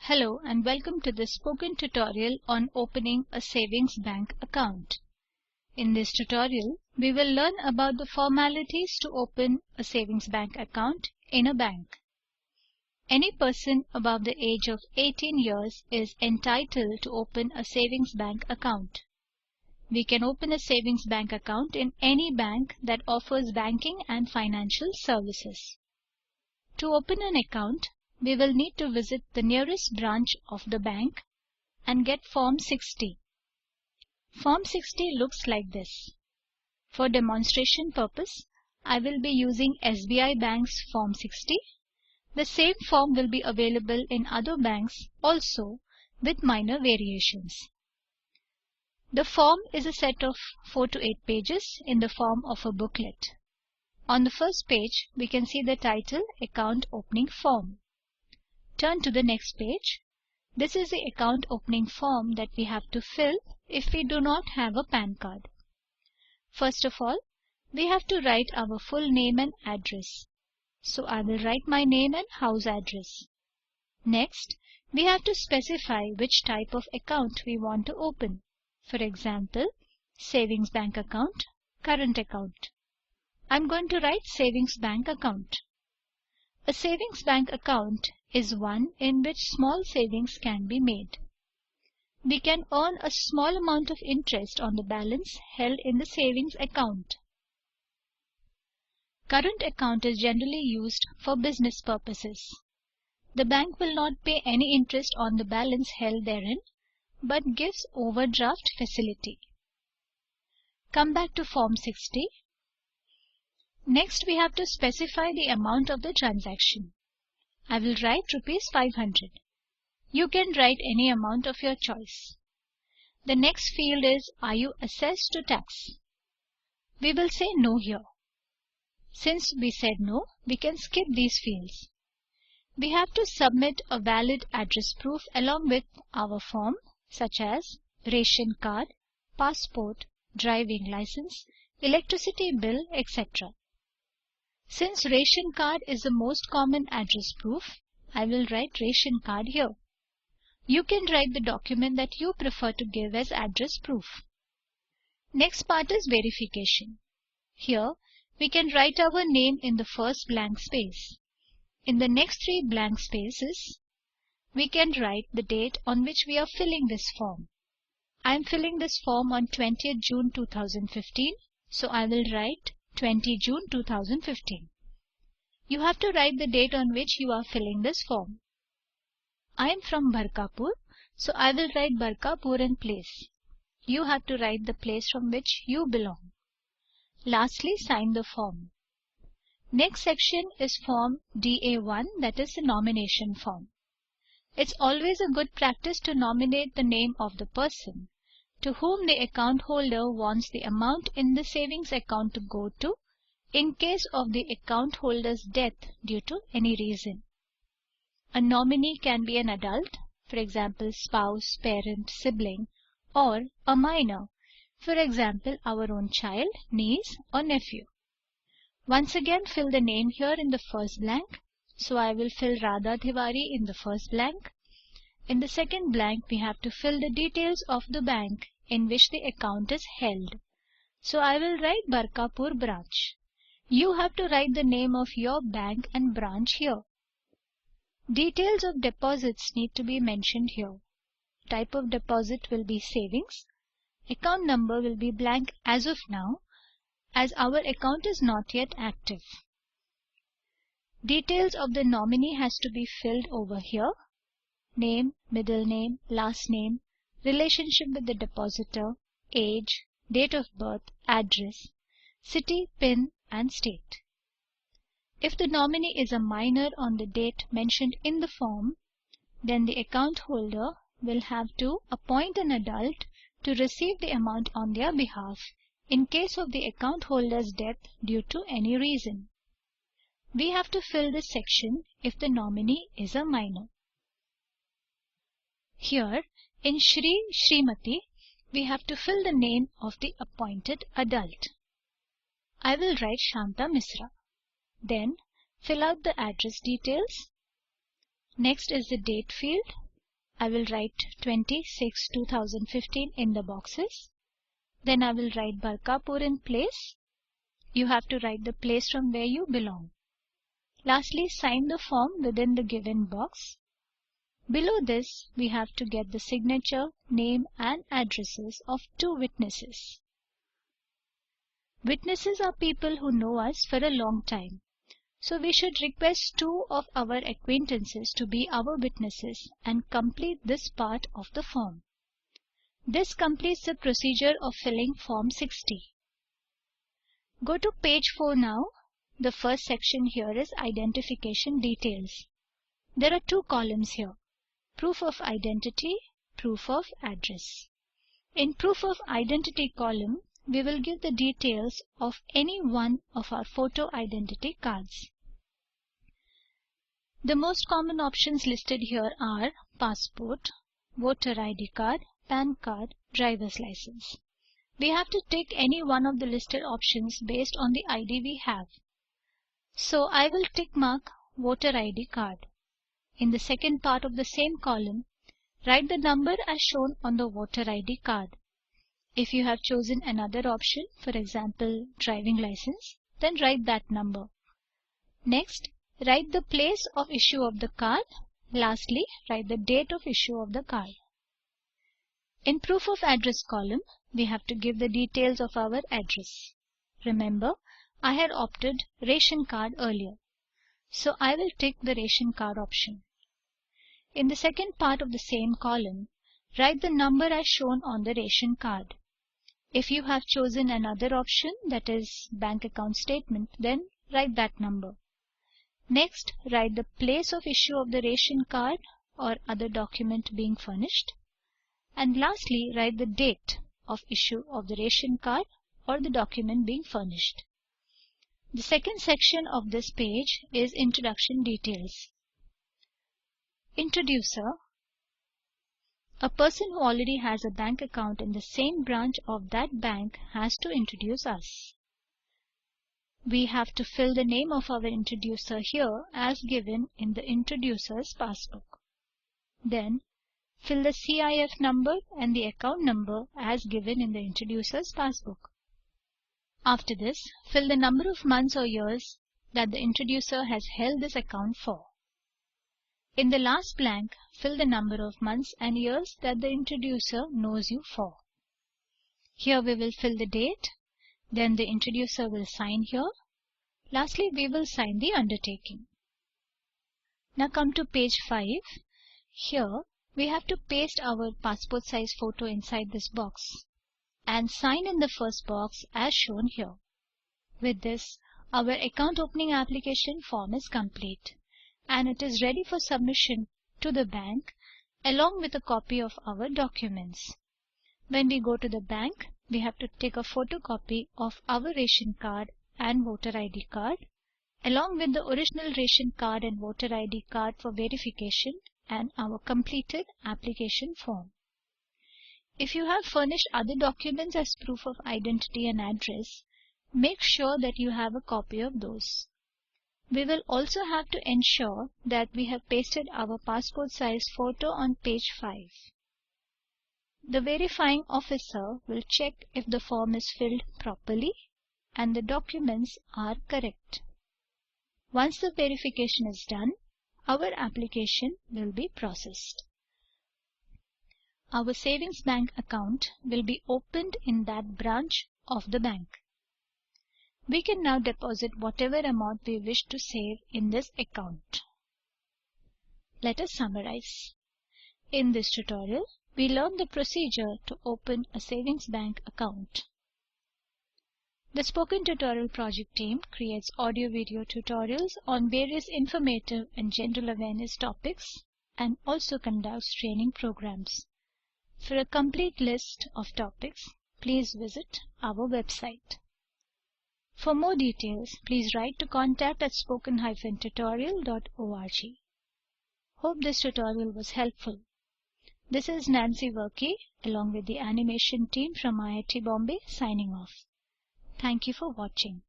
Hello and welcome to this spoken tutorial on opening a savings bank account. In this tutorial, we will learn about the formalities to open a savings bank account in a bank. Any person above the age of 18 years is entitled to open a savings bank account. We can open a savings bank account in any bank that offers banking and financial services. To open an account, we will need to visit the nearest branch of the bank and get Form 60. Form 60 looks like this. For demonstration purpose, I will be using SBI Bank's Form 60. The same form will be available in other banks also with minor variations. The form is a set of 4 to 8 pages in the form of a booklet. On the first page, we can see the title Account Opening Form. Turn to the next page. This is the account opening form that we have to fill if we do not have a PAN card. First of all, we have to write our full name and address. So I will write my name and house address. Next, we have to specify which type of account we want to open. For example, savings bank account, current account. I'm going to write savings bank account. A savings bank account is one in which small savings can be made. We can earn a small amount of interest on the balance held in the savings account. Current account is generally used for business purposes. The bank will not pay any interest on the balance held therein, but gives overdraft facility. Come back to Form 60. Next, we have to specify the amount of the transaction. I will write ₹500. You can write any amount of your choice. The next field is, are you assessed to tax? We will say no here. Since we said no, we can skip these fields. We have to submit a valid address proof along with our form, such as ration card, passport, driving license, electricity bill, etc. Since ration card is the most common address proof, I will write ration card here. You can write the document that you prefer to give as address proof. Next part is verification. Here, we can write our name in the first blank space. In the next 3 blank spaces, we can write the date on which we are filling this form. I am filling this form on 20th June 2015, so I will write 20 June 2015. You have to write the date on which you are filling this form. I am from Barkapur, so I will write Barkapur and place. You have to write the place from which you belong. Lastly, sign the form. Next section is Form DA1, that is the nomination form. It's always a good practice to nominate the name of the person to whom the account holder wants the amount in the savings account to go to in case of the account holder's death due to any reason. A nominee can be an adult, for example, spouse, parent, sibling, or a minor, for example, our own child, niece, or nephew. Once again, fill the name here in the first blank. So I will fill Radha Tiwari in the first blank. In the second blank, we have to fill the details of the bank in which the account is held. So I will write Barkapur branch. You have to write the name of your bank and branch here. Details of deposits need to be mentioned here. Type of deposit will be savings. Account number will be blank as of now, as our account is not yet active. Details of the nominee has to be filled over here. Name, middle name, last name, relationship with the depositor, age, date of birth, address, city, PIN, and state. If the nominee is a minor on the date mentioned in the form, then the account holder will have to appoint an adult to receive the amount on their behalf in case of the account holder's death due to any reason. We have to fill this section if the nominee is a minor. Here, in Shri Srimati, we have to fill the name of the appointed adult. I will write Shanta Misra. Then, fill out the address details. Next is the date field. I will write 26/2015 in the boxes. Then I will write Barkapur in place. You have to write the place from where you belong. Lastly, sign the form within the given box. Below this, we have to get the signature, name and addresses of 2 witnesses. Witnesses are people who know us for a long time. So we should request 2 of our acquaintances to be our witnesses and complete this part of the form. This completes the procedure of filling Form 60. Go to page 4 now. The first section here is identification details. There are 2 columns here: proof of identity, proof of address. In proof of identity column, we will give the details of any one of our photo identity cards. The most common options listed here are passport, voter ID card, PAN card, driver's license. We have to tick any one of the listed options based on the ID we have. So I will tick mark voter ID card. In the second part of the same column, write the number as shown on the voter ID card. If you have chosen another option, for example, driving license, then write that number. Next, write the place of issue of the card. Lastly, write the date of issue of the card. In proof of address column, we have to give the details of our address. Remember, I had opted ration card earlier, so I will tick the ration card option. In the second part of the same column, write the number as shown on the ration card. If you have chosen another option, that is bank account statement, then write that number. Next, write the place of issue of the ration card or other document being furnished. And lastly, write the date of issue of the ration card or the document being furnished. The second section of this page is introduction details. Introducer. A person who already has a bank account in the same branch of that bank has to introduce us. We have to fill the name of our introducer here as given in the introducer's passbook. Then, fill the CIF number and the account number as given in the introducer's passbook. After this, fill the number of months or years that the introducer has held this account for. In the last blank, fill the number of months and years that the introducer knows you for. Here we will fill the date, then the introducer will sign here. Lastly, we will sign the undertaking. Now come to page 5. Here, we have to paste our passport size photo inside this box and sign in the first box as shown here. With this, our account opening application form is complete and it is ready for submission to the bank along with a copy of our documents. When we go to the bank, we have to take a photocopy of our ration card and voter ID card along with the original ration card and voter ID card for verification and our completed application form. If you have furnished other documents as proof of identity and address, make sure that you have a copy of those. We will also have to ensure that we have pasted our passport size photo on page 5. The verifying officer will check if the form is filled properly and the documents are correct. Once the verification is done, our application will be processed. Our savings bank account will be opened in that branch of the bank. We can now deposit whatever amount we wish to save in this account. Let us summarize. In this tutorial, we learned the procedure to open a savings bank account. The Spoken Tutorial project team creates audio-video tutorials on various informative and general awareness topics and also conducts training programs. For a complete list of topics, please visit our website. For more details, please write to contact@spoken-tutorial.org. Hope this tutorial was helpful. This is Nancy Workey along with the animation team from IIT Bombay signing off. Thank you for watching.